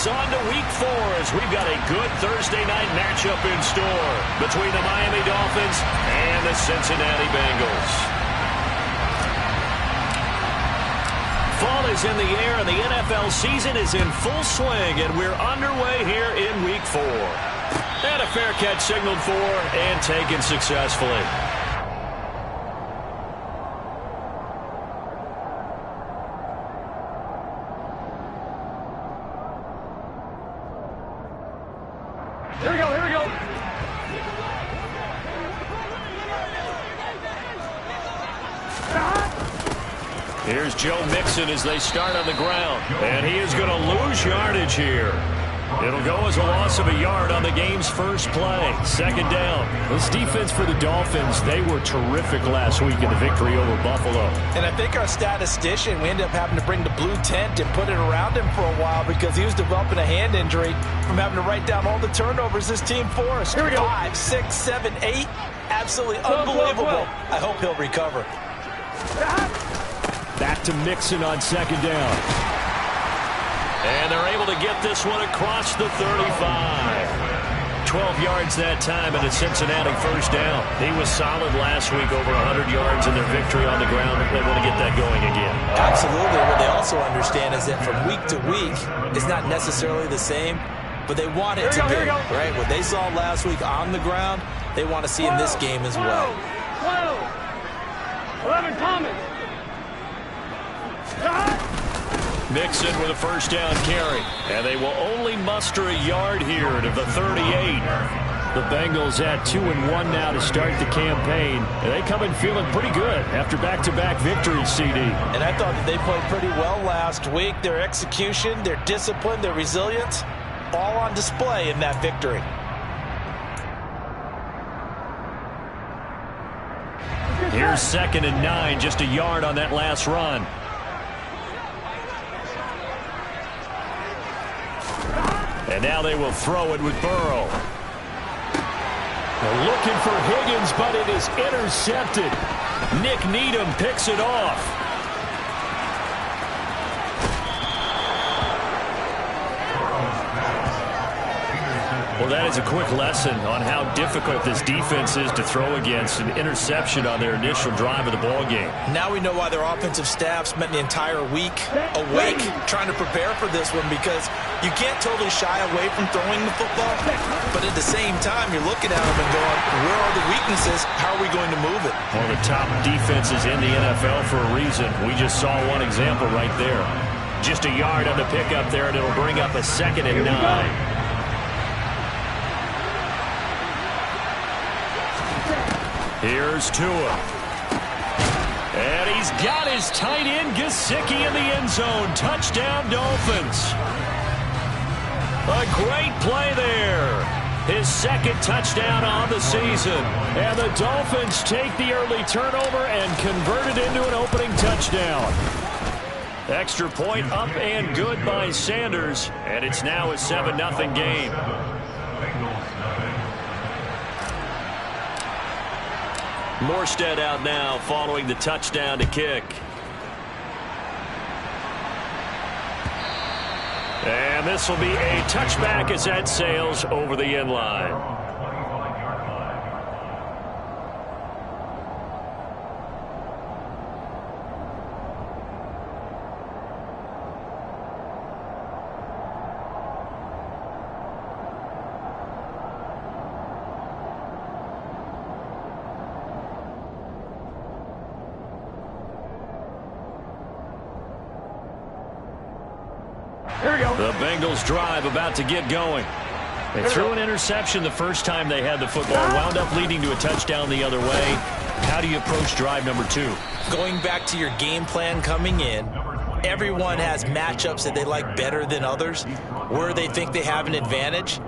It's on to week 4 as we've got a good Thursday night matchup in store between the Miami Dolphins and the Cincinnati Bengals. Fall is in the air and the NFL season is in full swing, and we're underway here in week 4. And a fair catch signaled for and taken successfully. Here we go, here we go. Here's Joe Mixon as they start on the ground. And he is going to lose yardage here. It'll go as a loss of a yard on the game's first play. Second down. This defense for the Dolphins, they were terrific last week in the victory over Buffalo. And I think our statistician, we ended up having to bring the blue tent and put it around him for a while because he was developing a hand injury from having to write down all the turnovers this team forced. Here we go. 5, 6, 7, 8. Absolutely unbelievable. I hope he'll recover. Back to Mixon on second down. And they're able to get this one across the 35. 12 yards that time and a Cincinnati first down. He was solid last week, over 100 yards in their victory on the ground. They want to get that going again. Absolutely. What they also understand is that from week to week, it's not necessarily the same, but they want it to be. Right? What they saw last week on the ground, they want to see in this game as well. 12. 11 Thomas. Mixon with a first down carry. And they will only muster a yard here to the 38. The Bengals at 2-1 now to start the campaign. And they come in feeling pretty good after back-to-back victories, CD. And I thought that they played pretty well last week. Their execution, their discipline, their resilience, all on display in that victory. Here's 2nd and 9, just a yard on that last run. And now they will throw it with Burrow. They're looking for Higgins, but it is intercepted. Nick Needham picks it off. Well, that is a quick lesson on how difficult this defense is to throw against. An interception on their initial drive of the ball game. Now we know why their offensive staff spent the entire week awake trying to prepare for this one, because you can't totally shy away from throwing the football, but at the same time you're looking at them and going, where are the weaknesses? How are we going to move it? One of the top defenses in the NFL for a reason. We just saw one example right there. Just a yard on the pickup there, and it'll bring up a 2nd and 9. Here's Tua. And he's got his tight end, Gesicki, in the end zone. Touchdown, Dolphins. A great play there. His 2nd touchdown on the season. And the Dolphins take the early turnover and convert it into an opening touchdown. Extra point up and good by Sanders. And it's now a 7-0 game. Morstead out now following the touchdown to kick. And this will be a touchback as that sails over the end line. Here we go. The Bengals drive about to get going. They threw an interception the first time they had the football, wound up leading to a touchdown the other way. How do you approach drive number 2? Going back to your game plan coming in, everyone has matchups that they like better than others, where they think they have an advantage.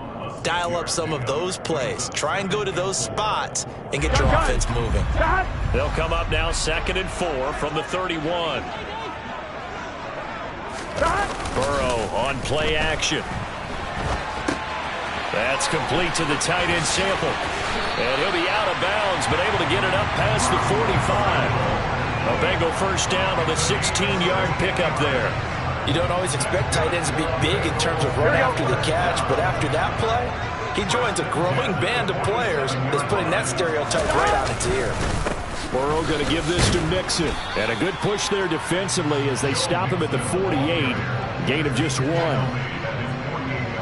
Dial up some of those plays. Try and go to those spots and get your offense moving. They'll come up now 2nd and 4 from the 31. Burrow on play action. That's complete to the tight end Sample. And he'll be out of bounds, but able to get it up past the 45. A Bengal first down on the 16-yard pickup there. You don't always expect tight ends to be big in terms of run after the catch, but after that play, he joins a growing band of players that's putting that stereotype right on its ear. Burrow going to give this to Mixon. And a good push there defensively as they stop him at the 48. Gain of just 1.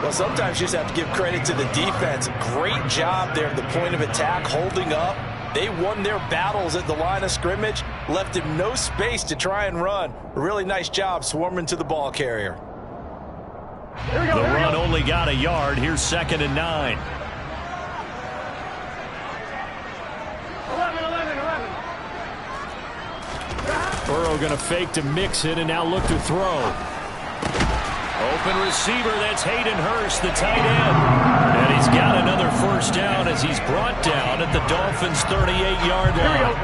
Well, sometimes you just have to give credit to the defense. Great job there at the point of attack, holding up. They won their battles at the line of scrimmage, left him no space to try and run. A really nice job swarming to the ball carrier. The run only got a yard. Here's 2nd and 9. 11. Burrow going to fake to Mixon and now look to throw. Open receiver, that's Hayden Hurst, the tight end. And he's got another first down as he's brought down at the Dolphins' 38-yard line.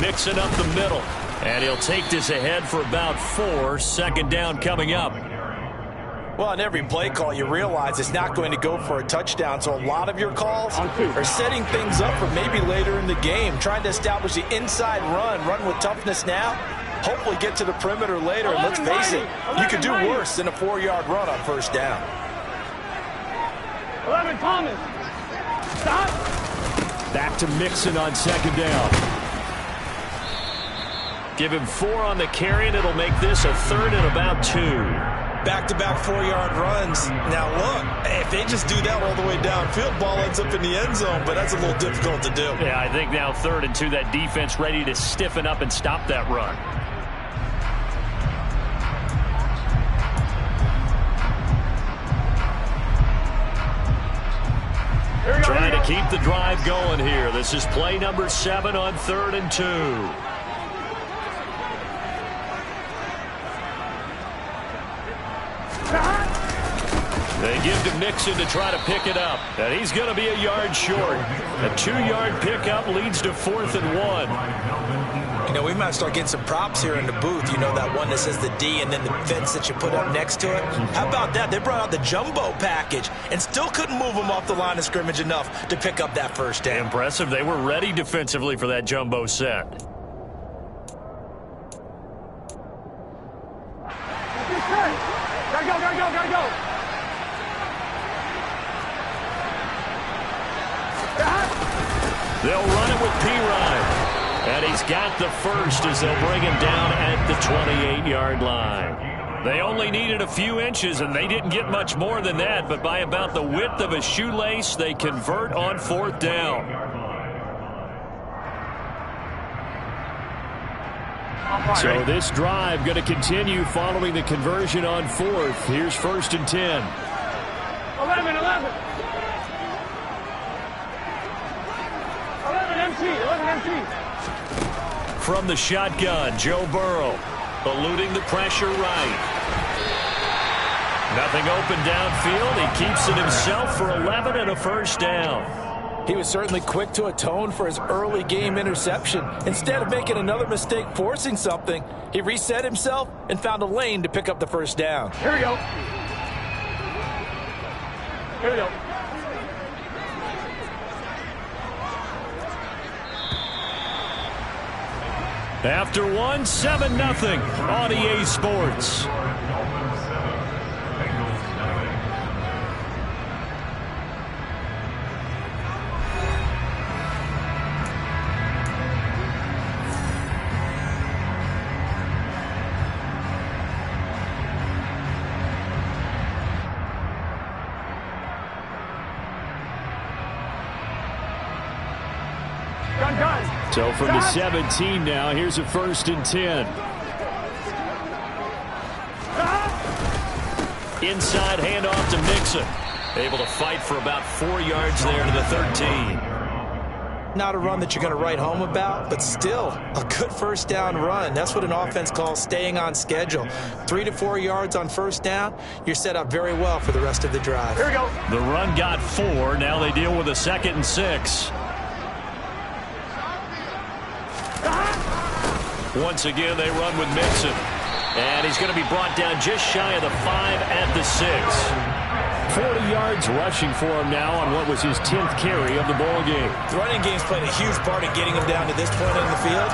Mixing up the middle. And he'll take this ahead for about 4. 2nd down coming up. Well, on every play call, you realize it's not going to go for a touchdown, so a lot of your calls are setting things up for maybe later in the game, trying to establish the inside run with toughness now, hopefully get to the perimeter later, and let's face it, you could do worse than a 4-yard run on first down. 11, Thomas. Stop. Back to Mixon on 2nd down. Give him 4 on the carry, and it'll make this a 3rd and about 2. Back-to-back 4-yard runs. Now, look, if they just do that all the way downfield, ball ends up in the end zone, but that's a little difficult to do. Yeah, I think now 3rd and 2, that defense ready to stiffen up and stop that run. Trying to keep the drive going here. This is play number 7 on 3rd and 2. They give to Mixon to try to pick it up. And he's going to be a yard short. A 2-yard pickup leads to 4th and 1. You know, we might start getting some props here in the booth. You know, that one that says the D and then the fence that you put up next to it. How about that? They brought out the jumbo package and still couldn't move them off the line of scrimmage enough to pick up that first down. Impressive. They were ready defensively for that jumbo set. Gotta go. They'll run it with P-Ryan. And he's got the first as they'll bring him down at the 28-yard line. They only needed a few inches, and they didn't get much more than that. But by about the width of a shoelace, they convert on 4th down. So this drive going to continue following the conversion on 4th. Here's 1st and 10. 11 empty. From the shotgun, Joe Burrow eluding the pressure right. Nothing open downfield. He keeps it himself for 11 and a first down. He was certainly quick to atone for his early game interception. Instead of making another mistake forcing something, he reset himself and found a lane to pick up the first down. Here we go. After 1, 7-0 on EA Sports. So from the 17 now, here's a 1st and 10. Inside handoff to Mixon. Able to fight for about 4 yards there to the 13. Not a run that you're going to write home about, but still a good first down run. That's what an offense calls staying on schedule. 3 to 4 yards on first down, you're set up very well for the rest of the drive. Here we go. The run got 4. Now they deal with a 2nd and 6. Once again, they run with Mixon. And he's going to be brought down just shy of the 5 at the 6. 40 yards rushing for him now on what was his 10th carry of the ball game. The running game's played a huge part in getting him down to this point in the field.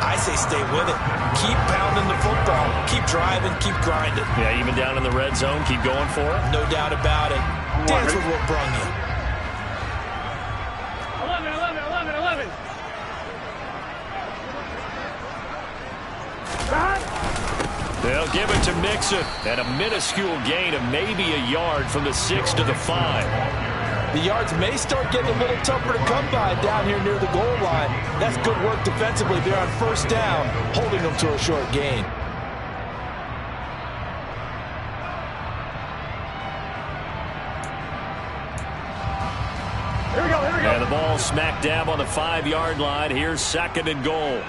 I say stay with it. Keep pounding the football. Keep driving. Keep grinding. Yeah, even down in the red zone, keep going for it. No doubt about it. Dance with what brung you. 11, 11, 11, 11. They'll give it to Mixon. And a minuscule gain of maybe a yard from the 6 to the 5. The yards may start getting a little tougher to come by down here near the goal line. That's good work defensively there on first down, holding them to a short gain. Here we go, here we go. And the ball smack dab on the 5-yard line. Here's 2nd and goal.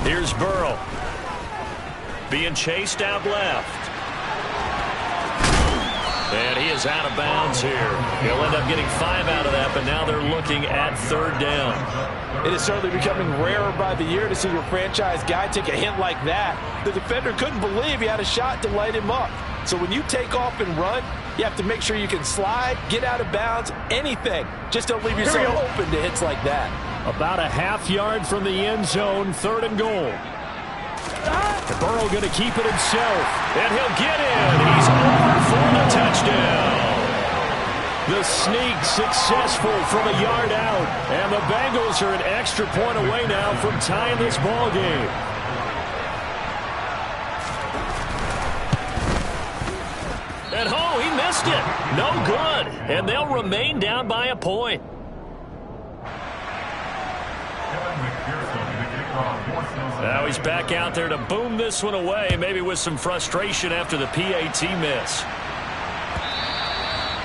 Here's Burrow. Being chased out left. And he is out of bounds here. He'll end up getting 5 out of that, but now they're looking at 3rd down. It is certainly becoming rarer by the year to see your franchise guy take a hit like that. The defender couldn't believe he had a shot to light him up. So when you take off and run, you have to make sure you can slide, get out of bounds, anything. Just don't leave yourself open to hits like that. About a half yard from the end zone, 3rd and goal. Burrow going to keep it himself. And he'll get in. He's over for the touchdown. The sneak successful from a yard out. And the Bengals are an extra point away now from tying this ball game. And oh, he missed it. No good. And they'll remain down by a point. Now he's back out there to boom this one away, maybe with some frustration after the PAT miss.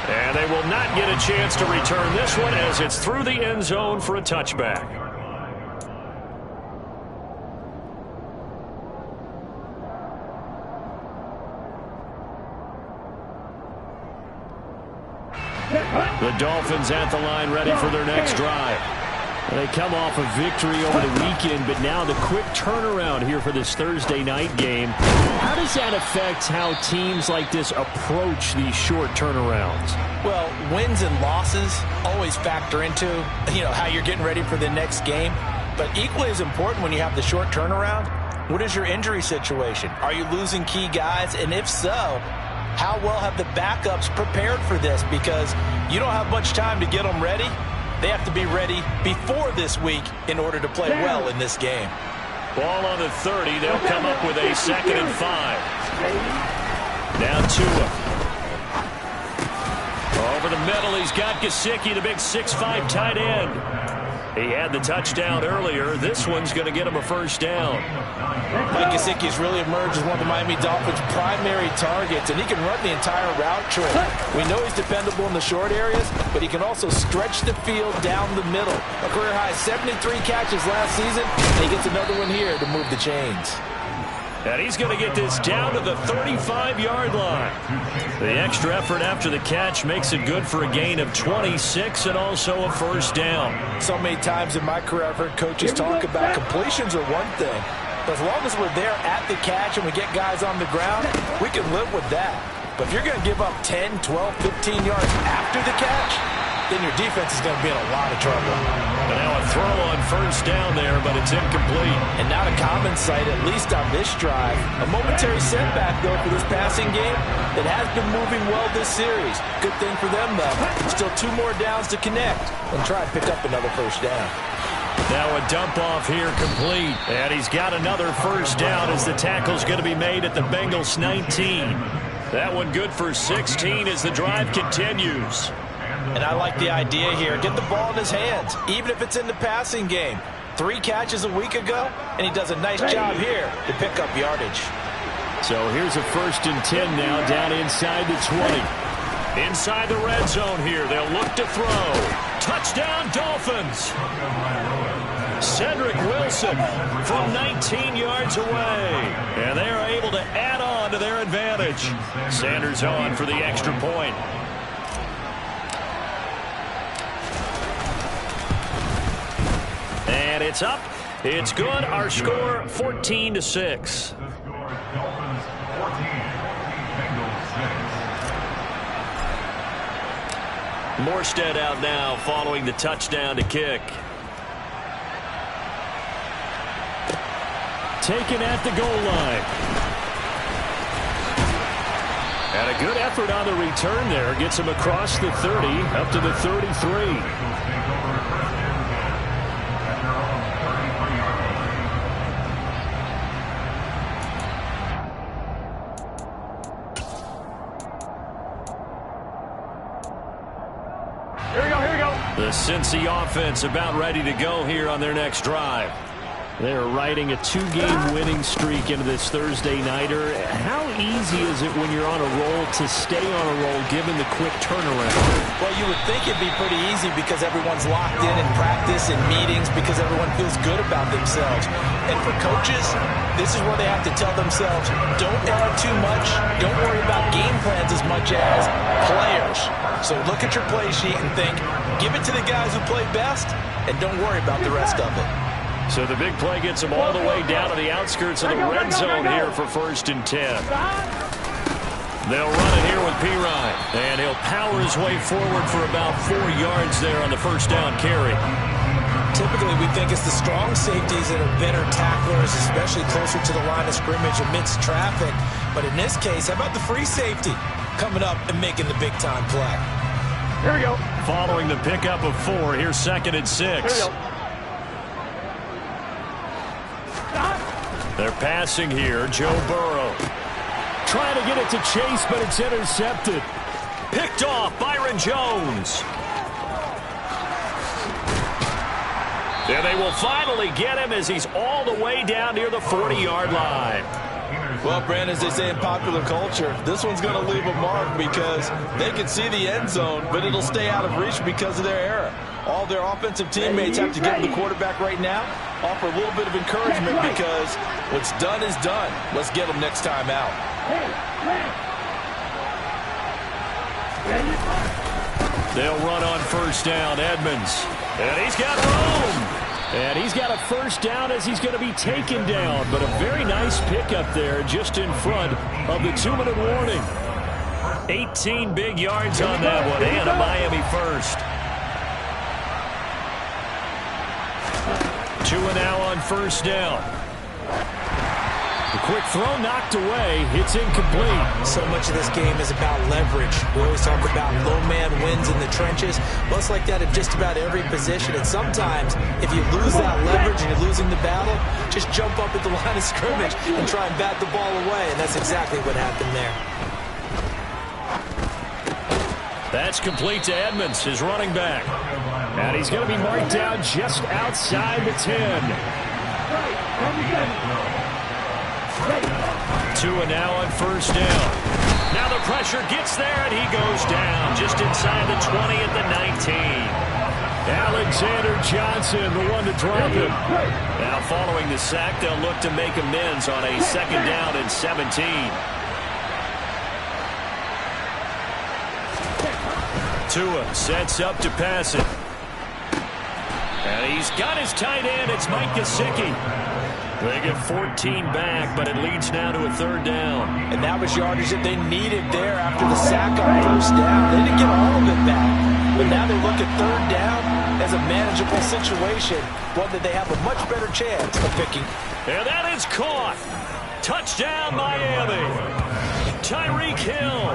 And they will not get a chance to return this one as it's through the end zone for a touchback. The Dolphins at the line ready for their next drive. They come off a victory over the weekend, but now the quick turnaround here for this Thursday night game. How does that affect how teams like this approach these short turnarounds? Well, wins and losses always factor into, how you're getting ready for the next game. But equally as important when you have the short turnaround, what is your injury situation? Are you losing key guys? And if so, how well have the backups prepared for this? Because you don't have much time to get them ready. They have to be ready before this week in order to play well in this game. Ball on the 30. They'll come up with a 2nd and 5. Now Tua. Over the middle, he's got Gesicki, the big 6'5" tight end. He had the touchdown earlier. This one's going to get him a 1st down. Mike Gesicki has really emerged as one of the Miami Dolphins' primary targets, and he can run the entire route tree. We know he's dependable in the short areas, but he can also stretch the field down the middle. A career-high 73 catches last season, and he gets another one here to move the chains. And he's going to get this down to the 35-yard line. The extra effort after the catch makes it good for a gain of 26 and also a 1st down. So many times in my career, I've heard coaches talk about completions are one thing. But as long as we're there at the catch and we get guys on the ground, we can live with that. But if you're going to give up 10, 12, 15 yards after the catch, then your defense is going to be in a lot of trouble. And now a throw on 1st down there, but it's incomplete. And not a common sight, at least on this drive. A momentary setback, though, for this passing game that has been moving well this series. Good thing for them, though. Still 2 more downs to connect and try and pick up another 1st down. Now a dump off here complete. And he's got another 1st down as the tackle's going to be made at the Bengals 19. That one good for 16 as the drive continues. And I like the idea here. Get the ball in his hands, even if it's in the passing game. 3 catches a week ago, and he does a nice job here to pick up yardage. So here's a 1st and 10 now down inside the 20. Inside the red zone here. They'll look to throw. Touchdown, Dolphins. Cedric Wilson from 19 yards away. And they are able to add on to their advantage. Sanders on for the extra point. And it's up. It's good. Our score 14-6. Morstead out now following the touchdown to kick. Taken at the goal line. And a good effort on the return there. Gets him across the 30, up to the 33. The Cincy offense about ready to go here on their next drive. They're riding a 2-game winning streak into this Thursday nighter. How easy is it when you're on a roll to stay on a roll given the quick turnaround? Well, you would think it'd be pretty easy because everyone's locked in practice and meetings because everyone feels good about themselves. And for coaches, this is where they have to tell themselves, don't add too much, don't worry about game plans as much as players. So look at your play sheet and think, give it to the guys who play best, and don't worry about the rest of it. So the big play gets him all the way down to the outskirts of the red zone here for 1st and 10. They'll run it here with Pirine, and he'll power his way forward for about 4 yards there on the first down carry. Typically, we think it's the strong safeties that are better tacklers, especially closer to the line of scrimmage amidst traffic. But in this case, how about the free safety coming up and making the big-time play? Here we go. Following the pickup of 4, here's 2nd and 6. Here we go. They're passing here. Joe Burrow. Trying to get it to Chase, but it's intercepted. Picked off Byron Jones. And they will finally get him as he's all the way down near the 40-yard line. Well, Brandon, as they say in popular culture, this one's going to leave a mark because they can see the end zone, but it'll stay out of reach because of their error. All their offensive teammates have to give the quarterback right now, offer a little bit of encouragement because what's done is done. Let's get them next time out. They'll run on 1st down. Edmonds. And he's got room. And he's got a 1st down as he's going to be taken down. But a very nice pickup there just in front of the 2-minute warning. 18 big yards on that one. And a Miami 1st. 2 now on 1st down. The quick throw knocked away. It's incomplete. So much of this game is about leverage. We always talk about low man wins in the trenches. Well, it's like that in just about every position. And sometimes, if you lose that leverage and you're losing the battle, just jump up at the line of scrimmage and try and bat the ball away. And that's exactly what happened there. That's complete to Edmonds, his running back. And he's going to be marked down just outside the 10. 2 now on 1st down. Now the pressure gets there, and he goes down just inside the 20 at the 19. Alexander Johnson, the one to drop him. Now following the sack, they'll look to make amends on a 2nd down and 17. Tua sets up to pass it. And he's got his tight end. It's Mike Gesicki. They get 14 back, but it leads now to a 3rd down. And that was yardage that they needed there after the sack on 1st down. They didn't get all of it back. But now they look at 3rd down as a manageable situation, one that they have a much better chance of picking. And that is caught. Touchdown, Miami. Tyreek Hill,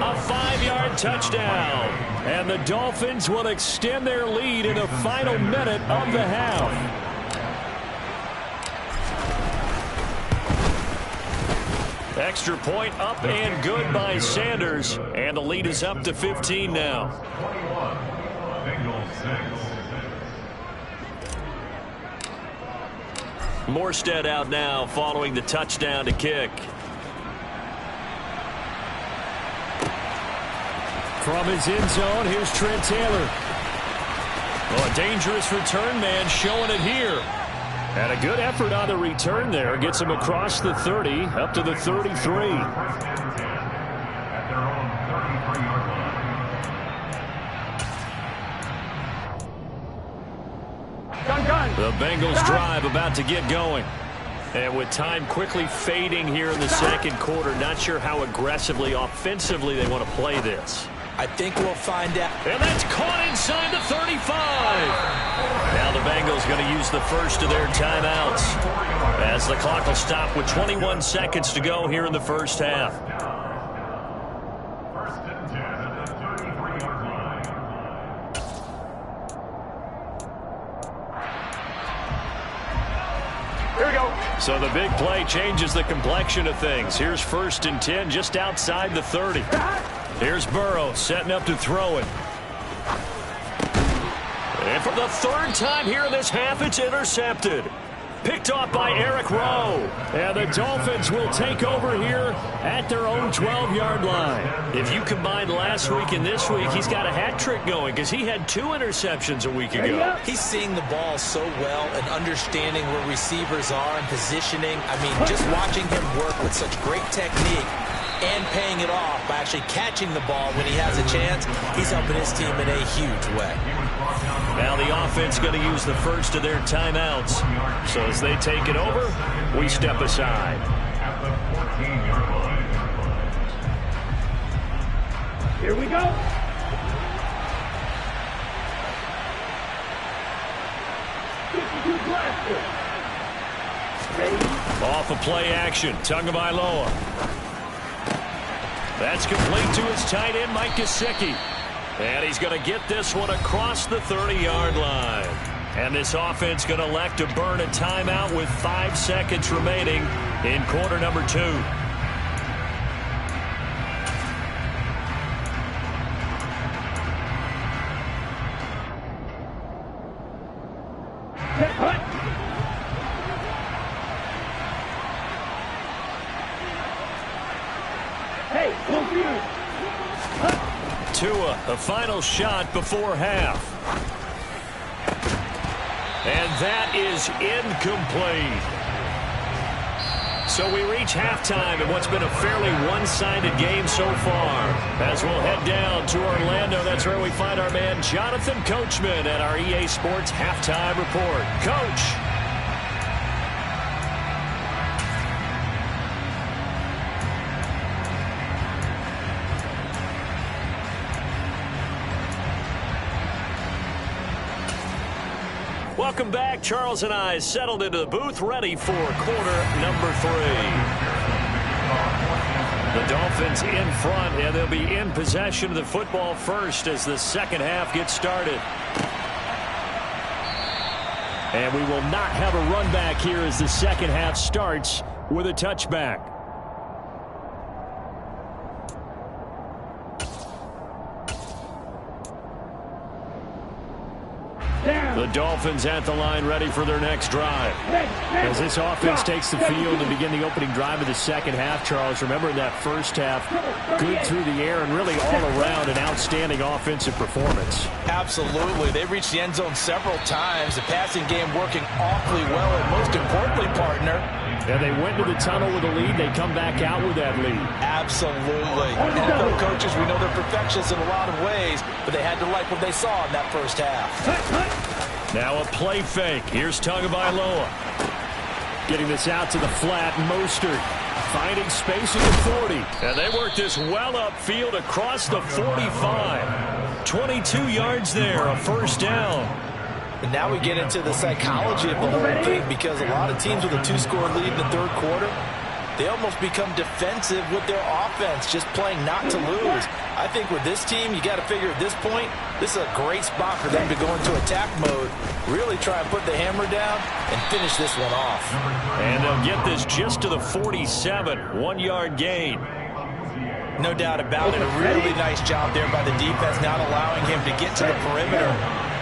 a 5-yard touchdown. And the Dolphins will extend their lead in the final minute of the half. Extra point up and good by Sanders. And the lead is up to 15 now. Morstead out now following the touchdown to kick. From his end zone, here's Trent Taylor. Well, a dangerous return man showing it here. And a good effort on the return there. Gets him across the 30, up to the 33. The Bengals drive about to get going. And with time quickly fading here in the 2nd quarter, not sure how aggressively, offensively they want to play this. I think we'll find out. And that's caught inside the 35. Now the Bengals going to use the first of their timeouts as the clock will stop with 21 seconds to go here in the first half. Here we go. So the big play changes the complexion of things. Here's 1st and 10 just outside the 30. Here's Burrow setting up to throw it. And for the 3rd time here in this half, it's intercepted. Picked off by Eric Rowe. And the Dolphins will take over here at their own 12-yard line. If you combine last week and this week, he's got a hat trick going because he had 2 interceptions a week ago. He's seeing the ball so well and understanding where receivers are and positioning. I mean, just watching him work with such great technique and paying it off by actually catching the ball when he has a chance, he's helping his team in a huge way. Now the offense going to use the first of their timeouts. So as they take it over, we step aside. Here we go. Off a play action, Tagovailoa. That's complete to his tight end, Mike Gesicki. And he's going to get this one across the 30-yard line. And this offense going to elect to burn a timeout with 5 seconds remaining in quarter number 2. Tua, a final shot before half. And that is incomplete. So we reach halftime in what's been a fairly one-sided game so far. As we'll head down to Orlando, that's where we find our man Jonathan Coachman at our EA Sports Halftime Report. Coach. Welcome back. Charles and I settled into the booth, ready for quarter number 3. The Dolphins in front, and they'll be in possession of the football first as the second half gets started. And we will not have a run back here as the second half starts with a touchback. The Dolphins at the line ready for their next drive. As this offense takes the field to begin the opening drive of the second half, Charles, remember in that first half, good through the air and really all around an outstanding offensive performance. Absolutely. They reached the end zone several times. The passing game working awfully well, and most importantly, partner, and they went to the tunnel with a lead. They come back out with that lead. Absolutely. NFL coaches, we know they're perfectionists in a lot of ways, but they had to like what they saw in that first half. Now a play fake. Here's Tagovailoa. Getting this out to the flat. Mostert finding space at the 40. And they work this well upfield across the 45. 22 yards there, a first down. And now we get into the psychology of the whole thing, because a lot of teams with a 2-score lead in the third quarter, they almost become defensive with their offense, just playing not to lose. I think with this team, you got to figure at this point, this is a great spot for them to go into attack mode, really try and put the hammer down and finish this one off. And they'll get this just to the 47, 1-yard gain. No doubt about it. A really nice job there by the defense, not allowing him to get to the perimeter.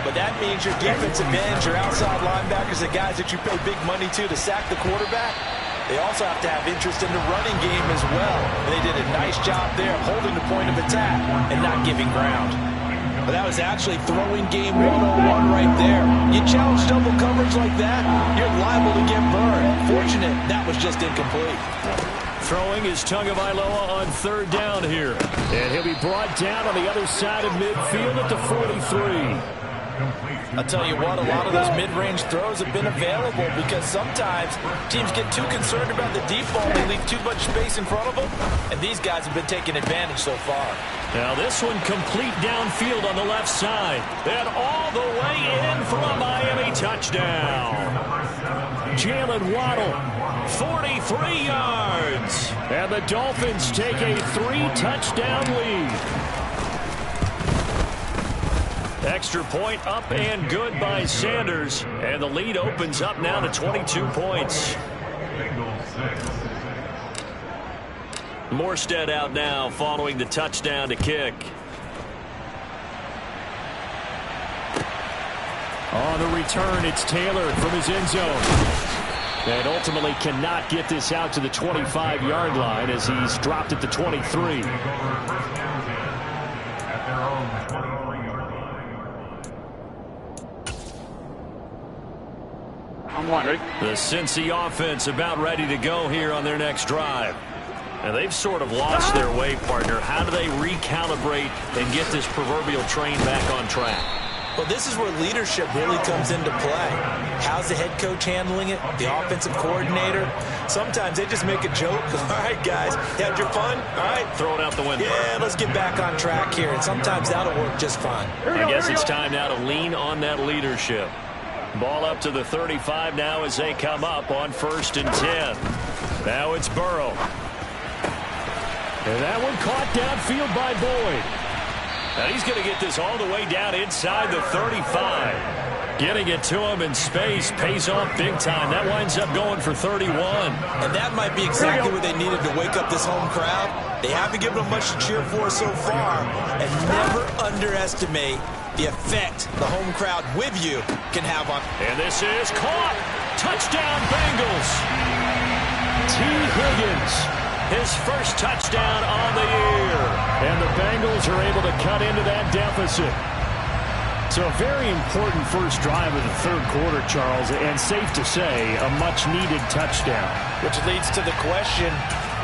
But that means your defensive ends, your outside linebackers, the guys that you pay big money to sack the quarterback, they also have to have interest in the running game as well. And they did a nice job there holding the point of attack and not giving ground. But that was actually throwing game 101 right there. You challenge double coverage like that, you're liable to get burned. Fortunate, that was just incomplete. Throwing is Tagovailoa on third down here. And he'll be brought down on the other side of midfield at the 43. I'll tell you what, a lot of those mid-range throws have been available because sometimes teams get too concerned about the deep ball. They leave too much space in front of them, and these guys have been taking advantage so far. Now this one complete downfield on the left side. And all the way in for a Miami touchdown. Jalen Waddle, 43 yards. And the Dolphins take a 3-touchdown lead. Extra point up and good by Sanders. And the lead opens up now to 22 points. Morstead out now following the touchdown to kick. On the return, it's Taylor from his end zone. And ultimately cannot get this out to the 25-yard line as he's dropped at the 23. The Cincy offense about ready to go here on their next drive. And they've sort of lost their way, partner. How do they recalibrate and get this proverbial train back on track? Well, this is where leadership really comes into play. How's the head coach handling it? The offensive coordinator? Sometimes they just make a joke. All right, guys, you had your fun? All right. Throw it out the window. Yeah, let's get back on track here. And sometimes that'll work just fine. I guess it's time now to lean on that leadership. Ball up to the 35 now as they come up on 1st and 10. Now it's Burrow. And that one caught downfield by Boyd. Now he's going to get this all the way down inside the 35. Getting it to him in space pays off big time. That winds up going for 31. And that might be exactly what they needed to wake up this home crowd. They haven't given them much to cheer for so far. And never underestimate the effect the home crowd with you can have on. And this is caught. Touchdown Bengals. T. Higgins. His first touchdown on the year. And the Bengals are able to cut into that deficit. So a very important first drive of the third quarter, Charles, and safe to say, a much-needed touchdown. Which leads to the question,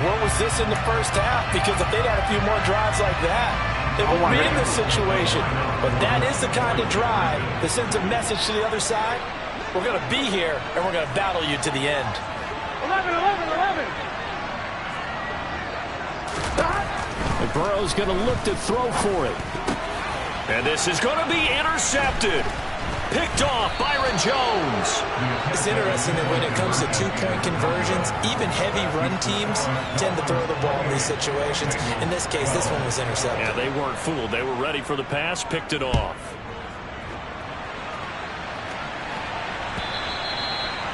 where was this in the first half? Because if they'd had a few more drives like that, they wouldn't be in this situation. But that is the kind of drive that sends a message to the other side. We're going to be here, and we're going to battle you to the end. 11. And Burrow's going to look to throw for it. And this is going to be intercepted. Picked off Byron Jones. It's interesting that when it comes to two-point conversions, even heavy run teams tend to throw the ball in these situations. In this case, this one was intercepted. Yeah, they weren't fooled. They were ready for the pass, picked it off.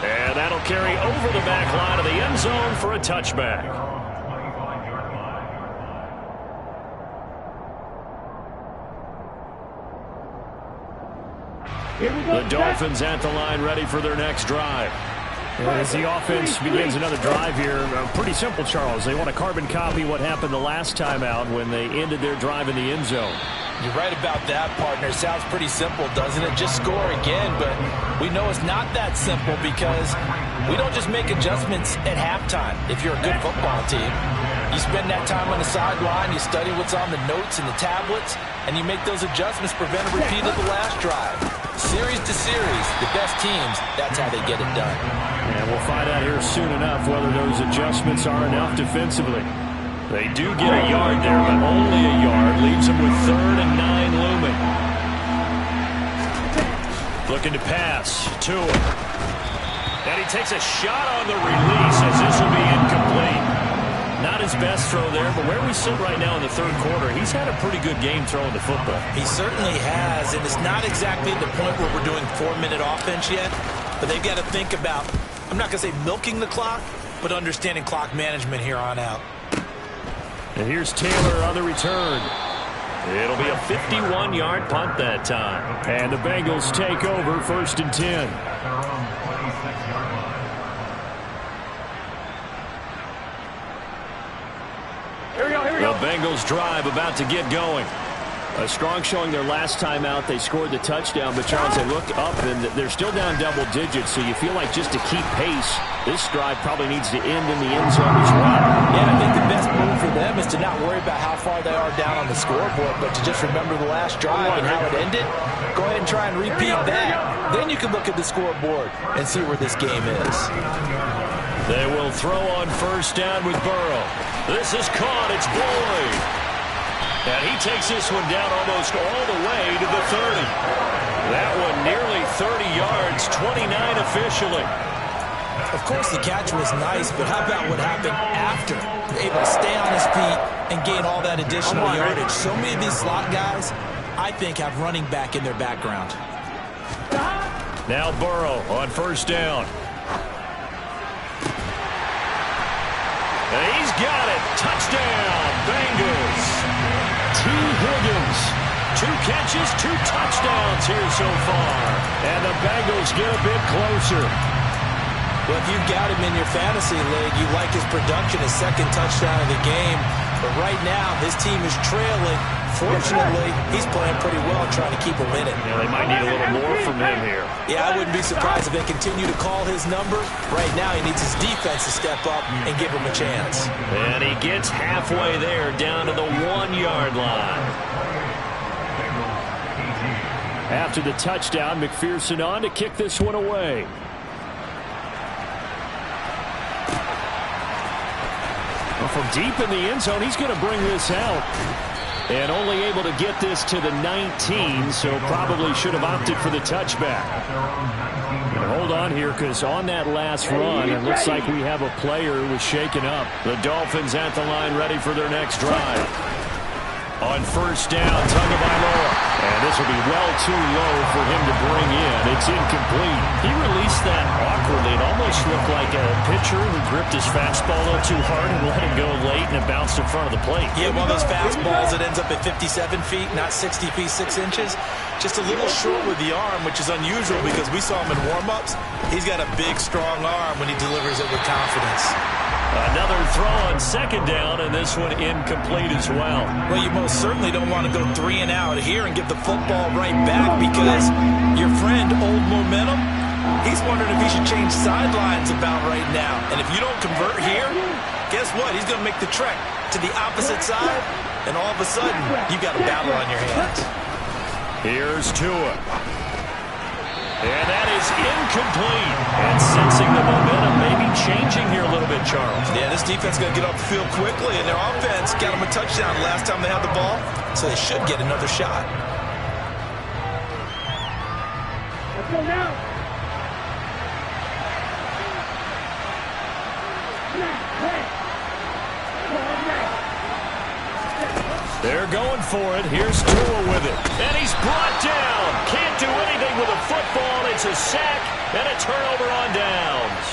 And that'll carry over the back line of the end zone for a touchback. The Dolphins at the line ready for their next drive. As the offense begins another drive here, pretty simple, Charles. They want to carbon copy what happened the last time out when they ended their drive in the end zone. You're right about that, partner. Sounds pretty simple, doesn't it? Just score again, but we know it's not that simple because we don't just make adjustments at halftime if you're a good football team. You spend that time on the sideline, you study what's on the notes and the tablets, and you make those adjustments, prevent a repeat of the last drive. Series to series, the best teams, that's how they get it done. And we'll find out here soon enough whether those adjustments are enough defensively. They do get a yard there, but only a yard. Leaves them with 3rd and 9 looming. Looking to pass to him. And he takes a shot on the release as this will be incomplete. Not his best throw there, but where we sit right now in the third quarter, he's had a pretty good game throwing the football. He certainly has, and it's not exactly at the point where we're doing 4-minute offense yet, but they've got to think about, I'm not going to say milking the clock, but understanding clock management here on out. And here's Taylor on the return. It'll be a 51-yard punt that time. And the Bengals take over 1st and 10. The Bengals drive about to get going. A strong showing their last time out. They scored the touchdown, but Charles, they look up and they're still down double digits, so you feel like just to keep pace, this drive probably needs to end in the end zone as well. Yeah, I think the best move for them is to not worry about how far they are down on the scoreboard, but to just remember the last drive and how it ended. Go ahead and try and repeat that. Then you can look at the scoreboard and see where this game is. They will throw on 1st down with Burrow. This is caught. It's Boyd. And he takes this one down almost all the way to the 30. That one nearly 30 yards, 29 officially. Of course, the catch was nice, but how about what happened after? Able to stay on his feet and gain all that additional yardage. So many of these slot guys, I think, have running back in their background. Now Burrow on first down. And he's got it. Touchdown, Bengals. T. Higgins. 2 catches, 2 touchdowns here so far. And the Bengals get a bit closer. Well, if you've got him in your fantasy league, you like his production, his second touchdown of the game. But right now, his team is trailing. Fortunately, he's playing pretty well, trying to keep him in it. Yeah, they might need a little more from him here. Yeah, I wouldn't be surprised if they continue to call his number. Right now, he needs his defense to step up and give him a chance. And he gets halfway there, down to the 1-yard line. After the touchdown, McPherson on to kick this one away. Well, from deep in the end zone, he's going to bring this out. And only able to get this to the 19, so probably should have opted for the touchback. And hold on here, because on that last run, it looks like we have a player who was shaken up. The Dolphins at the line, ready for their next drive. On first down, Tagovailoa. And this will be well too low for him to bring in. It's incomplete. He released that awkwardly. It almost looked like a pitcher who gripped his fastball a little too hard and let it go late, and it bounced in front of the plate. Yeah, one of those fastballs that ends up at 57 feet, not 60 feet, 6 inches. Just a little short with the arm, which is unusual because we saw him in warm-ups. He's got a big, strong arm when he delivers it with confidence. Another throw on second down, and this one incomplete as well. Well, you most certainly don't want to go 3 and out here and give the football right back because your friend, Old Momentum, he's wondering if he should change sidelines about right now. And if you don't convert here, guess what? He's going to make the trek to the opposite side, and all of a sudden, you've got a battle on your hands. Here's Tua. And that is incomplete. And sensing the momentum, maybe changing here a little bit, Charles. Yeah, this defense is going to get off the field quickly, and their offense got them a touchdown last time they had the ball, so they should get another shot. Let's go now. They're going for it. Here's Tua with it. And he's brought down. Can't do anything with a football. It's a sack and a turnover on downs.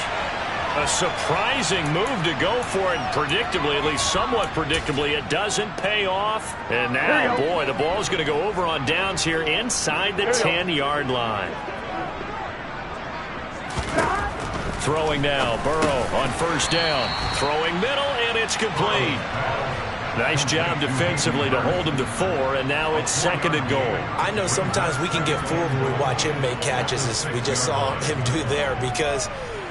A surprising move to go for it. Predictably, at least somewhat predictably, it doesn't pay off. And now, boy, the ball's going to go over on downs here inside the 10-yard line. Throwing now, Burrow on first down. Throwing middle, and it's complete. Nice job defensively to hold him to 4, and now it's 2nd and goal. I know sometimes we can get fooled when we watch him make catches, as we just saw him do there, because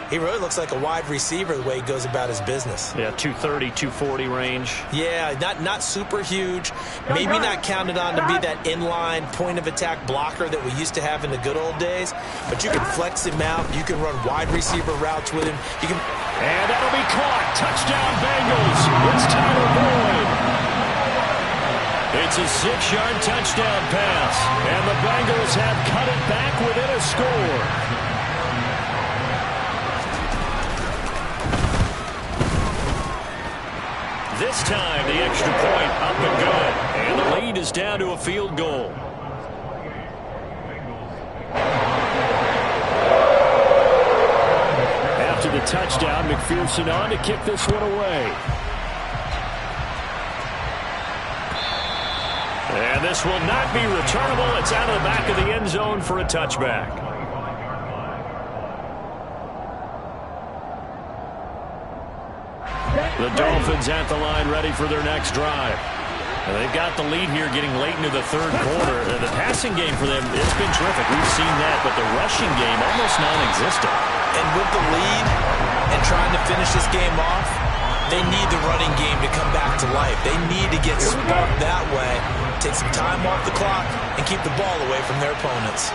he really looks like a wide receiver the way he goes about his business. Yeah, 230, 240 range. Yeah, not super huge. Maybe not counted on to be that inline point-of-attack blocker that we used to have in the good old days, but you can flex him out. You can run wide receiver routes with him. You can... And that'll be caught. Touchdown, Bengals. It's Tyler Boyd. It's a 6-yard touchdown pass, and the Bengals have cut it back within a score. This time, the extra point up and good. And the lead is down to a field goal. After the touchdown, McPherson on to kick this one away. And this will not be returnable. It's out of the back of the end zone for a touchback. The Dolphins at the line ready for their next drive. And they've got the lead here getting late into the third quarter. The passing game for them, it's been terrific. We've seen that, but the rushing game almost non-existent. And with the lead and trying to finish this game off, they need the running game to come back to life. They need to get sparked that way, take some time off the clock, and keep the ball away from their opponents.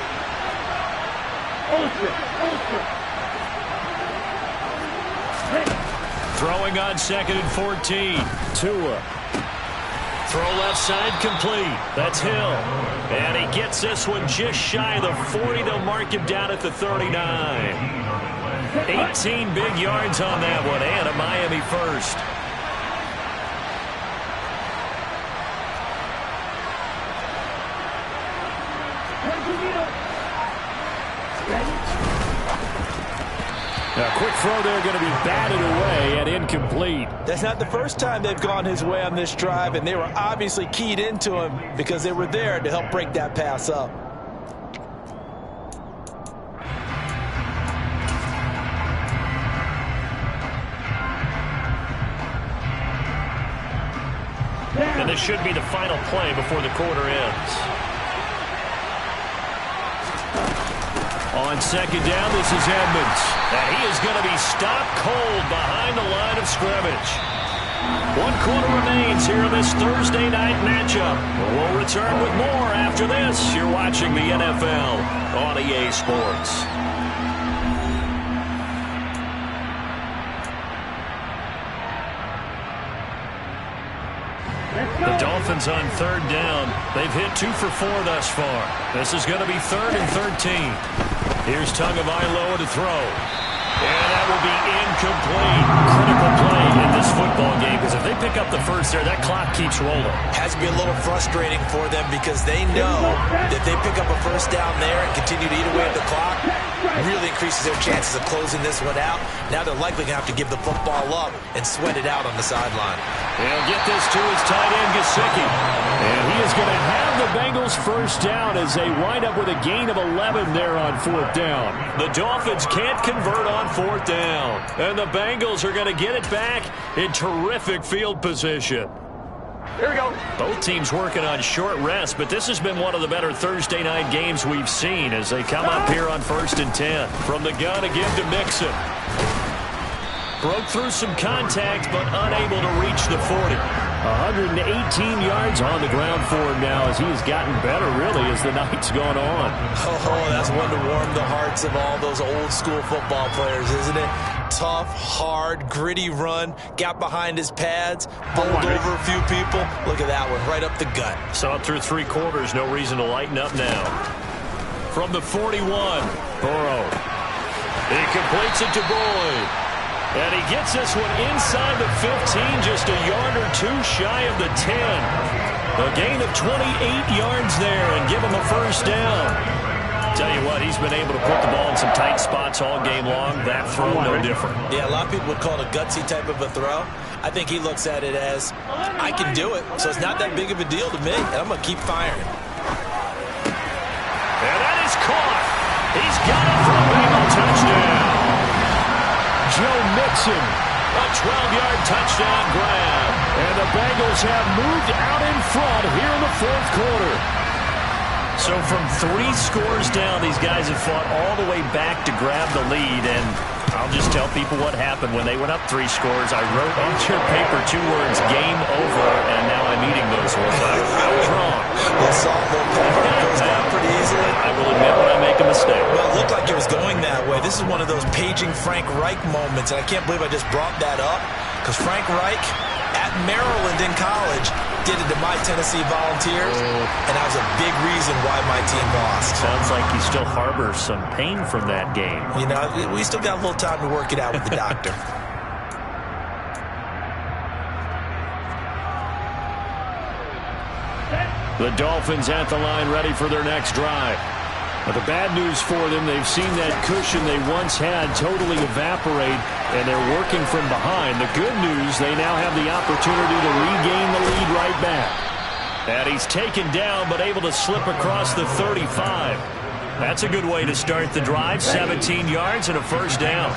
Throwing on 2nd and 14. Tua Throw left side complete. That's Hill. And he gets this one just shy of the 40. They'll mark him down at the 39. 18 big yards on that one, and a Miami first. A quick throw there, going to be batted away and incomplete. That's not the first time they've gone his way on this drive, and they were obviously keyed into him because they were there to help break that pass up. And this should be the final play before the quarter ends. On second down, this is Edmonds. And he is going to be stopped cold behind the line of scrimmage. 1 quarter remains here in this Thursday night matchup. We'll return with more after this. You're watching the NFL on EA Sports. The Dolphins on third down. They've hit 2 for 4 thus far. This is going to be 3rd and 13. Here's Tagovailoa to throw. And that will be incomplete. Critical play in this football game because if they pick up the first there, that clock keeps rolling. Has to be a little frustrating for them because they know that they pick up a first down there and continue to eat away at the clock, really increases their chances of closing this one out. Now they're likely going to have to give the football up and sweat it out on the sideline. They'll get this to his tight end, Gesicki. And he is going to have the Bengals first down as they wind up with a gain of 11 there on 4th down. The Dolphins can't convert on 4th down. And the Bengals are going to get it back in terrific field position. Here we go. Both teams working on short rest, but this has been one of the better Thursday night games we've seen as they come up here on 1st and 10. From the gun again to Mixon. Broke through some contact, but unable to reach the 40. 118 yards on the ground for him now as he has gotten better, really, as the night's gone on. Oh, that's one to warm the hearts of all those old school football players, isn't it? Tough, hard, gritty run. Got behind his pads, bowled over a few people. Look at that one, right up the gut. Saw it through 3 quarters. No reason to lighten up now. From the 41, Burrow. He completes it to Boyd. And he gets this one inside the 15, just a yard or 2 shy of the 10. A gain of 28 yards there and give him a first down. Tell you what, he's been able to put the ball in some tight spots all game long. That throw, no different. Yeah, a lot of people would call it a gutsy type of a throw. I think he looks at it as, I can do it, so it's not that big of a deal to me, and I'm going to keep firing. And that is caught. He's got it for a Bengal touchdown. Joe Mixon, a 12-yard touchdown grab. And the Bengals have moved out in front here in the 4th quarter. So from 3 scores down, these guys have fought all the way back to grab the lead. And I'll just tell people what happened when they went up 3 scores. I wrote on your paper 2 words, game over, and now I'm eating those words. I was wrong. That salt little pepper goes down pretty easily. I will admit when I make a mistake. Well, it looked like it was going that way. This is one of those paging Frank Reich moments, and I can't believe I just brought that up because Frank Reich at Maryland in college did it to my Tennessee Volunteers, and that was a big reason why my team lost. Sounds like he still harbors some pain from that game. You know, we still got a little time to work it out with the doctor. The Dolphins at the line ready for their next drive. But the bad news for them, they've seen that cushion they once had totally evaporate, and they're working from behind. The good news, they now have the opportunity to regain the lead right back. And he's taken down, but able to slip across the 35. That's a good way to start the drive. 17 yards and a first down.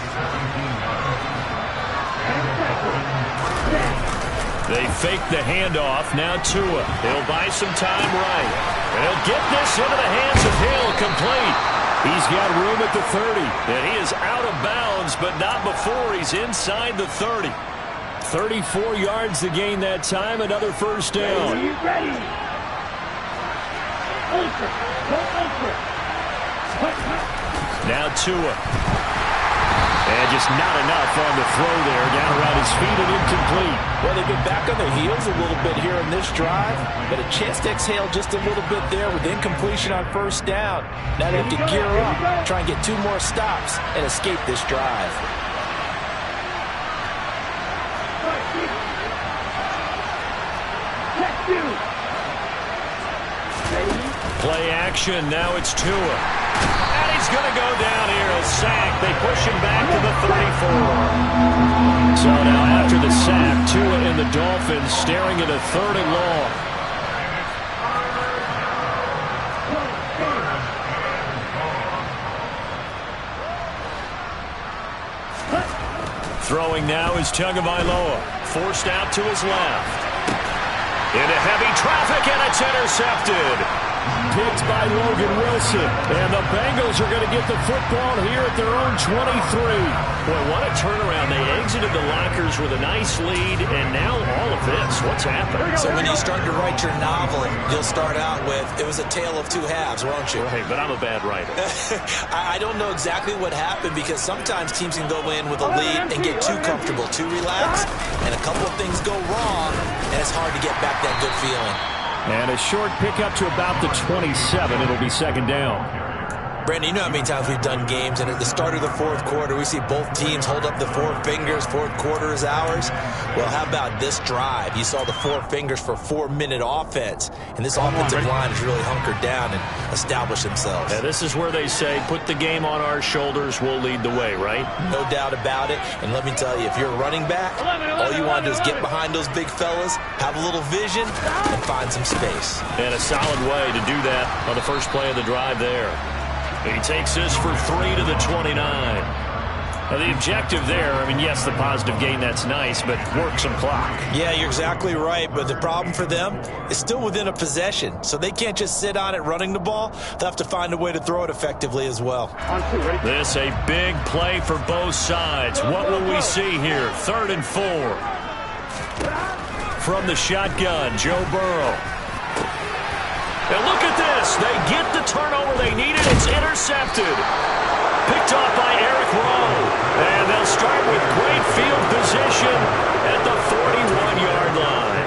They fake the handoff. Now Tua. He'll buy some time right. And he'll get this into the hands of Hill. Complete. He's got room at the 30. And he is out of bounds, but not before he's inside the 30. 34 yards to gain that time. Another first down. Are you ready? Ultra. Go ultra. Now Tua. And just not enough on the throw there. Down around his feet and incomplete. Well, they've been back on their heels a little bit here in this drive, but a chance to exhale just a little bit there with incompletion on first down. Now they have to gear up, try and get 2 more stops, and escape this drive. Play action. Now it's Tua. And he's going to go down here. A sack. They push him back to the 34. So now after the sack, Tua and the Dolphins staring at a 3rd and long. Throwing now is Tagovailoa. Forced out to his left. Into heavy traffic, and it's intercepted. Picked by Logan Wilson. And the Bengals are going to get the football here at their own 23. Boy, what a turnaround. They exited the lockers with a nice lead, and now all of this. What's happening? So when you start to write your novel, you'll start out with, it was a tale of 2 halves, won't you? Right, but I'm a bad writer. I don't know exactly what happened, because sometimes teams can go in with a lead and get too comfortable, too relaxed, and a couple of things go wrong, and it's hard to get back that good feeling. And a short pickup to about the 27. It'll be 2nd down. Brandon, you know how many times we've done games, and at the start of the 4th quarter, we see both teams hold up the 4 fingers, 4th quarter is ours. Well, how about this drive? You saw the 4 fingers for 4-minute offense, and this offensive line has really hunkered down and established themselves. Yeah, this is where they say, put the game on our shoulders, we'll lead the way, right? No doubt about it, and let me tell you, if you're a running back, all you want to do is get behind those big fellas, have a little vision, and find some space. And a solid way to do that on the first play of the drive there. He takes this for 3 to the 29. Now, the objective there, I mean, yes, the positive gain, that's nice, but work some clock. Yeah, you're exactly right, but the problem for them is still within a possession, so they can't just sit on it running the ball. They'll have to find a way to throw it effectively as well. This a big play for both sides. What will we see here? 3rd and 4. From the shotgun, Joe Burrow. And look at this. They get the turnover they needed. It's intercepted. Picked off by Eric Rowe. And they'll start with great field position at the 41-yard line.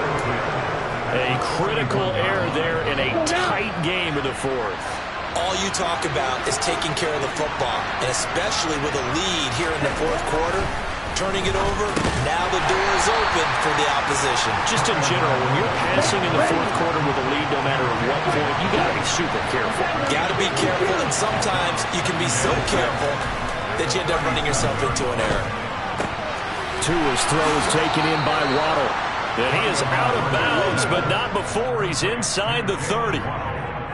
A critical error there in a tight game in the 4th. All you talk about is taking care of the football, and especially with a lead here in the 4th quarter. Turning it over, now the door is open for the opposition. Just in general, when you're passing in the 4th quarter with a lead, no matter at what point, you got to be super careful. Got to be careful, and sometimes you can be so careful that you end up running yourself into an error. Tua's throw is taken in by Waddle. And he is out of bounds, but not before he's inside the 30.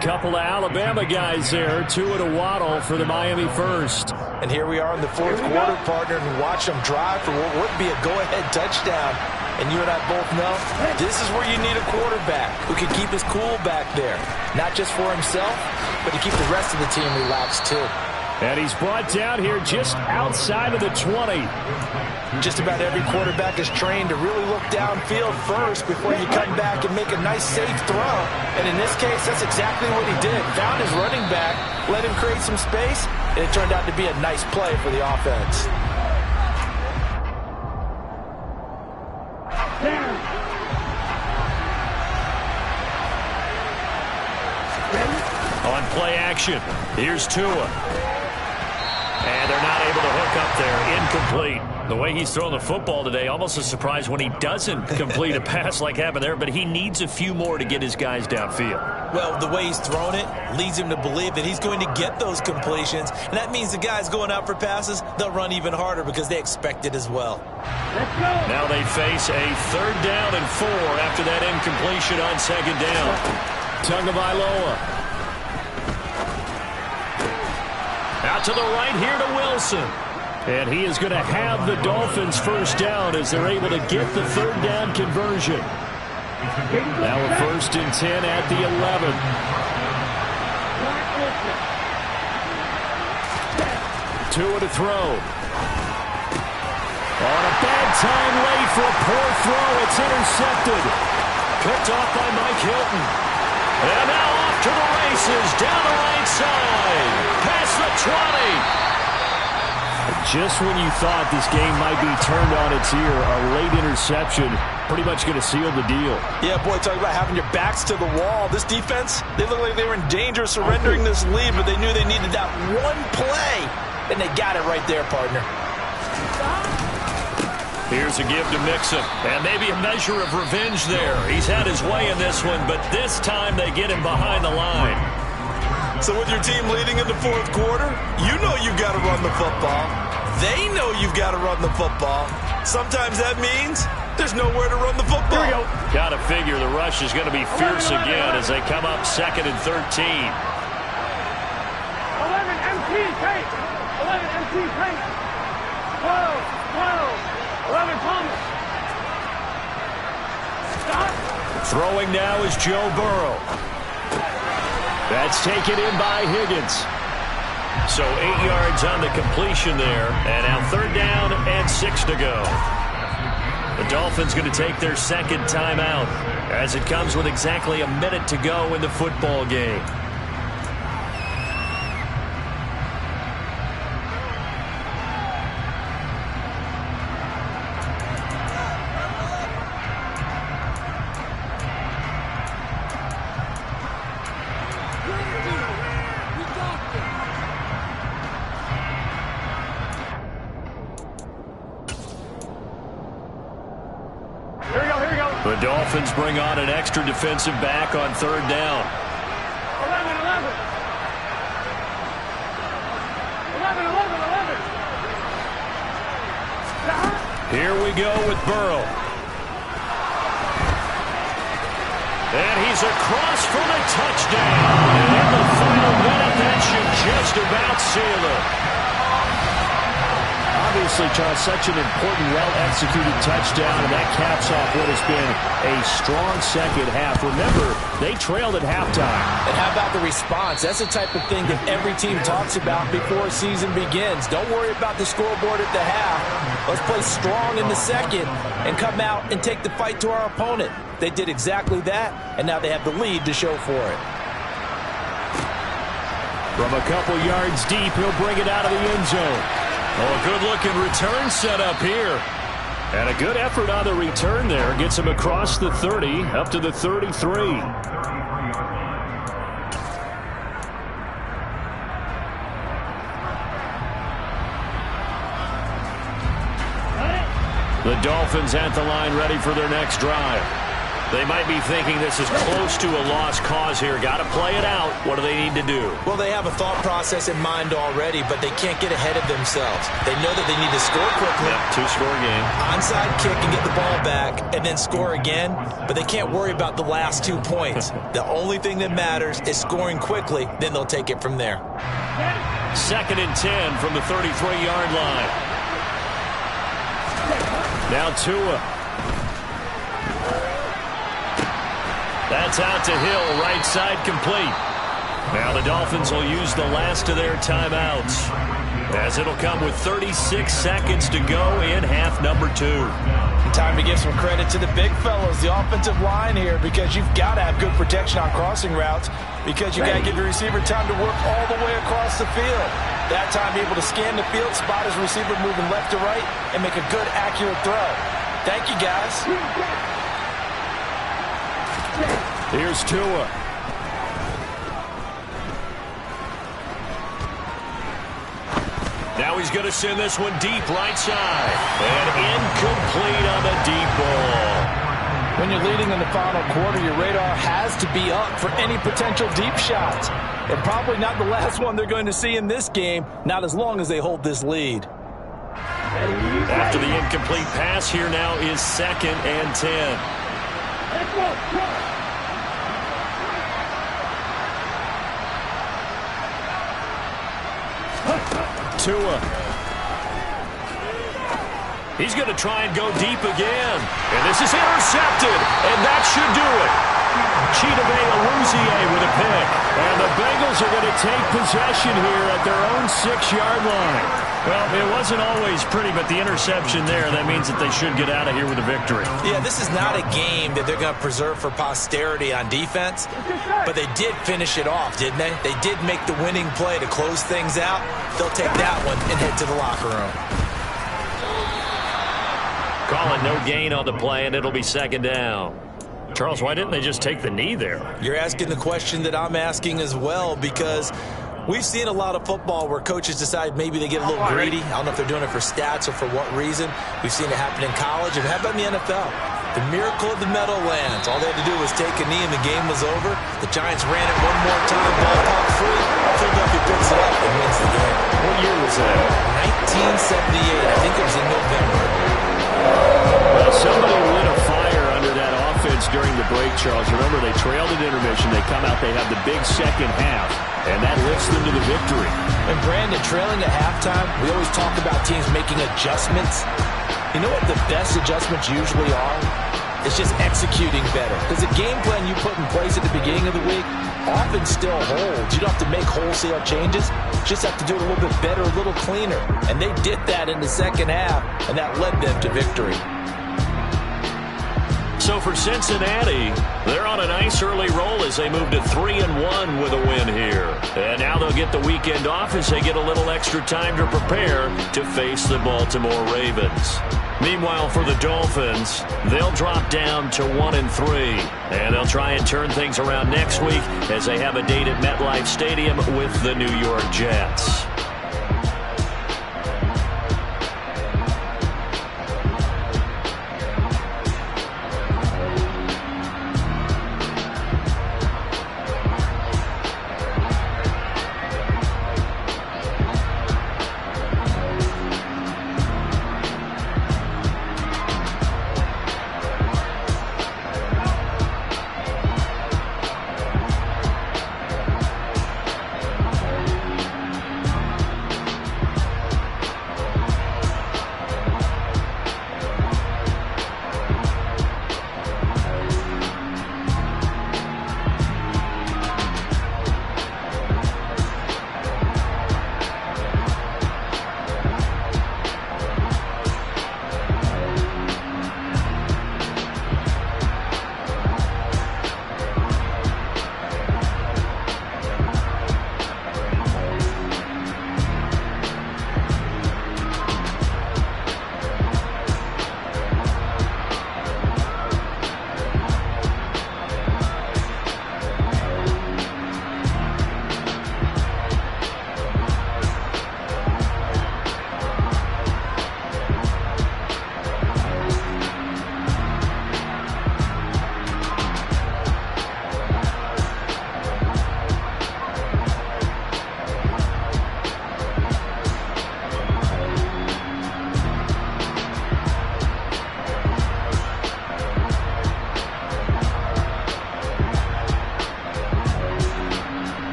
Couple of Alabama guys there. Tua to Waddle for the Miami first. And here we are in the 4th quarter, partner, and watch them drive for what would be a go-ahead touchdown. And you and I both know this is where you need a quarterback who can keep his cool back there. Not just for himself, but to keep the rest of the team relaxed too. And he's brought down here just outside of the 20. Just about every quarterback is trained to really look downfield first before you come back and make a nice, safe throw. And in this case, that's exactly what he did. Found his running back, let him create some space, and it turned out to be a nice play for the offense. On play action, here's Tua. And they're not able to hook up there. Incomplete. The way he's throwing the football today, almost a surprise when he doesn't complete a pass like happened there, but he needs a few more to get his guys downfield. Well, the way he's thrown it leads him to believe that he's going to get those completions, and that means the guys going out for passes, they'll run even harder because they expect it as well. Now they face a 3rd down and 4 after that incompletion on 2nd down. Tagovailoa. Out to the right here to Wilson. And he is going to have the Dolphins first down as they're able to get the 3rd down conversion. Now a 1st and 10 at the 11. Tua to throw. On a bad time late for a poor throw. It's intercepted. Picked off by Mike Hilton. And now off to the races down the right side. Past the 20. Just when you thought this game might be turned on its ear, a late interception pretty much going to seal the deal. Yeah, boy, talk about having your backs to the wall. This defense, they look like they were in danger of surrendering this lead, but they knew they needed that one play, and they got it right there, partner. Here's a give to Mixon, and maybe a measure of revenge there. He's had his way in this one, but this time they get him behind the line. So with your team leading in the fourth quarter, you know you've got to run the football. They know you've got to run the football. Sometimes that means there's nowhere to run the football. Here we go. Got to figure the rush is going to be fierce again as they come up 2nd and 13. 11 MT paint. 11 MT paint. 12. 11 Thomas. Stop. Throwing now is Joe Burrow. That's taken in by Higgins. So 8 yards on the completion there. And now 3rd down and 6 to go. The Dolphins going to take their second timeout as it comes with exactly a minute to go in the football game. The Dolphins bring on an extra defensive back on 3rd down. 11. 11. Here we go with Burrow. And he's across for the touchdown. And in the final minute, that should just about seal it. Obviously, Charles, such an important, well-executed touchdown, and that caps off what has been a strong second half. Remember, they trailed at halftime. And how about the response? That's the type of thing that every team talks about before a season begins. Don't worry about the scoreboard at the half. Let's play strong in the second and come out and take the fight to our opponent. They did exactly that, and now they have the lead to show for it. From a couple yards deep, he'll bring it out of the end zone. Oh, a good-looking return set up here. And a good effort on the return there. Gets him across the 30, up to the 33. The Dolphins at the line ready for their next drive. They might be thinking this is close to a lost cause here. Got to play it out. What do they need to do? Well, they have a thought process in mind already, but they can't get ahead of themselves. They know that they need to score quickly. Yep, two-score game. Onside kick and get the ball back and then score again, but they can't worry about the last 2 points. The only thing that matters is scoring quickly, then they'll take it from there. 2nd and 10 from the 33-yard line. Now Tua. That's out to Hill, right side complete. Now the Dolphins will use the last of their timeouts, as it'll come with 36 seconds to go in half number 2. Time to give some credit to the big fellows, the offensive line here, because you've got to have good protection on crossing routes, because you got to give the receiver time to work all the way across the field. That time able to scan the field, spot his receiver moving left to right, and make a good, accurate throw. Thank you, guys. Here's Tua. Now he's going to send this one deep right side. And incomplete on the deep ball. When you're leading in the final quarter, your radar has to be up for any potential deep shots. And probably not the last one they're going to see in this game, not as long as they hold this lead. After the incomplete pass, here now is 2nd and 10. Tua. He's going to try and go deep again. And this is intercepted. And that should do it. with a pick. And the Bengals are going to take possession here at their own 6-yard line. Well, it wasn't always pretty, but the interception there, that means that they should get out of here with a victory. Yeah, this is not a game that they're going to preserve for posterity on defense, but they did finish it off, didn't they? They did make the winning play to close things out. They'll take that one and head to the locker room. Call it no gain on the play, and it'll be second down. Charles, why didn't they just take the knee there? You're asking the question that I'm asking as well, because we've seen a lot of football where coaches decide maybe they get a little greedy. I don't know if they're doing it for stats or for what reason. We've seen it happen in college. And how about in the NFL? The miracle of the Meadowlands. All they had to do was take a knee and the game was over. The Giants ran it one more time. Ball popped free. Philadelphia picks it up and wins the game. What year was that? 1978. I think it was in November. Well, somebody lit a fire under that offense during the break, Charles. Remember, they trailed at intermission. They come out, they have the big second half, and that lifts them to the victory. And Brandon, trailing at halftime, we always talk about teams making adjustments. You know what the best adjustments usually are? It's just executing better. Because the game plan you put in place at the beginning of the week often still holds. You don't have to make wholesale changes. You just have to do it a little bit better, a little cleaner. And they did that in the second half, and that led them to victory. So for Cincinnati, they're on a nice early roll as they move to 3-1 with a win here. And now they'll get the weekend off as they get a little extra time to prepare to face the Baltimore Ravens. Meanwhile, for the Dolphins, they'll drop down to 1-3. And they'll try and turn things around next week as they have a date at MetLife Stadium with the New York Jets.